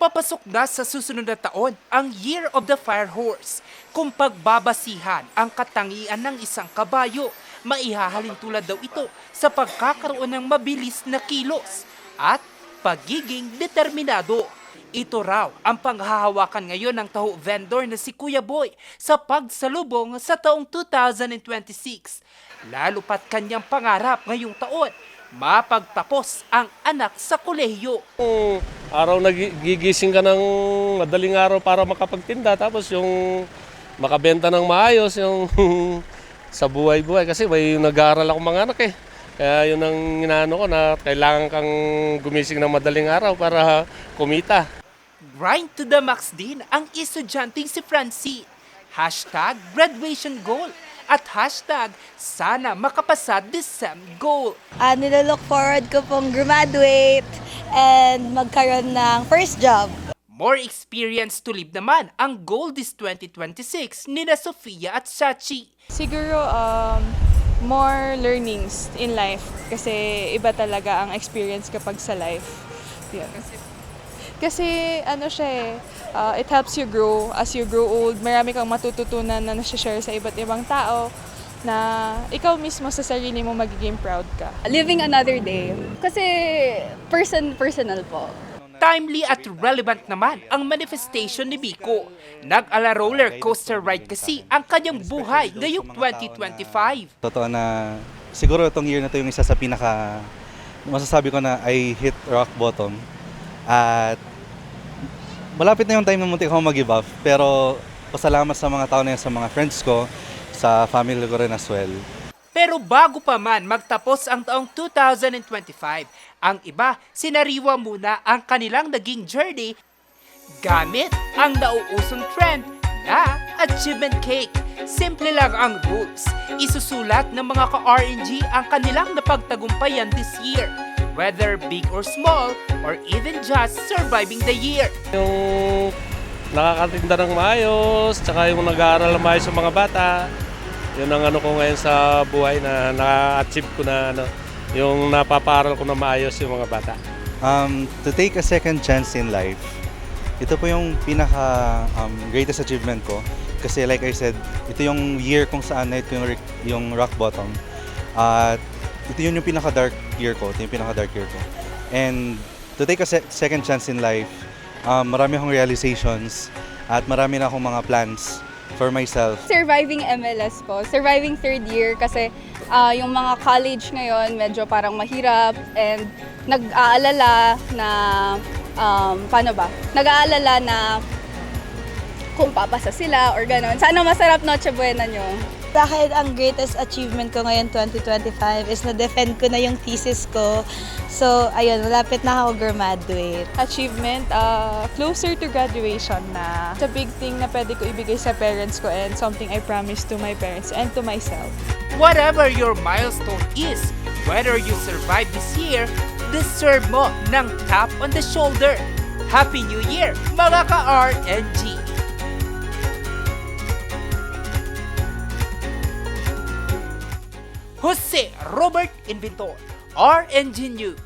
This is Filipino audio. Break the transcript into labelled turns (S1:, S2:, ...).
S1: Papasok na sa susunod na taon ang Year of the Fire Horse. Kung pagbabasihan ang katangian ng isang kabayo, maihahalin tulad daw ito sa pagkakaroon ng mabilis na kilos at pagiging determinado. Ito raw ang panghahawakan ngayon ng taho vendor na si Kuya Boy sa pagsalubong sa taong 2026. Lalo pat kanyang pangarap ngayong taon, mapagtapos ang anak sa kolehiyo.
S2: Araw nagigising ka ng madaling araw para makapagtinda, tapos yung makabenta ng maayos yung sa buhay-buhay. Kasi may nag-aaral ako mga anak eh. Kaya yun ang inaano ko na kailangan kang gumising ng madaling araw para kumita.
S1: Grind to the max din ang estudyanteng si Francie. Hashtag graduation goal at hashtag sana makapasa this SEM goal.
S3: Nilalook forward ko pong graduate and magkaroon ng first job.
S1: More experience to live naman ang goal this 2026 ni na Sofia at Sachi.
S4: Siguro more learnings in life kasi iba talaga ang experience kapag sa life. Yeah. Kasi ano siya it helps you grow. As you grow old, marami kang matututunan na nasi-share sa iba't ibang tao na ikaw mismo sa sarili mo magiging proud ka.
S5: Living another day. Kasi personal po.
S1: Timely at relevant naman ang manifestation ni Biko. Nag-ala roller coaster ride kasi ang kanyang buhay ngayong 2025.
S6: Totoo na siguro itong year na to yung isa sa pinaka masasabi ko na I hit rock bottom. At malapit na yung time na muntik ako mag-give up. Pero pasalamat sa mga tao na yan, sa mga friends ko, sa family ko rin as well.
S1: Pero bago pa man magtapos ang taong 2025, ang iba sinariwa muna ang kanilang naging journey gamit ang nauusong trend na achievement cake. Simple lang ang rules. Isusulat ng mga ka-RNG ang kanilang napagtagumpayan this year, whether big or small, or even just surviving the year.
S2: Yung nakakatinda ng maayos, tsaka yung nag-aaral ng maayos sa mga bata. Yun ang ano ko ngayon sa buhay na na-achieve ko na yung napaparal ko na maayos yung mga bata.
S6: To take a second chance in life, ito po yung pinaka greatest achievement ko. Kasi like I said, ito yung year kung saan na ito yung rock bottom. At ito yun yung pinaka-dark year ko. Ito yung pinaka-dark year ko. And to take a second chance in life, marami akong realizations at marami na akong mga plans for myself.
S5: Surviving MLS po. Surviving third year kasi yung mga college ngayon medyo parang mahirap and nag-aalala na paano ba? Nag-aalala na kung papasa sila or gano'n. Sana masarap Noche Buena nyo.
S3: Sa akin, ang greatest achievement ko ngayon 2025 is na-defend ko na yung thesis ko. So, ayun, malapit na ako graduate.
S4: Achievement, closer to graduation na. It's a big thing na pwede ko ibigay sa parents ko and something I promised to my parents and to myself.
S1: Whatever your milestone is, whether you survive this year, deserve mo ng tap on the shoulder. Happy New Year, mga ka-RNG! Jose Robert Inventor, RNG News.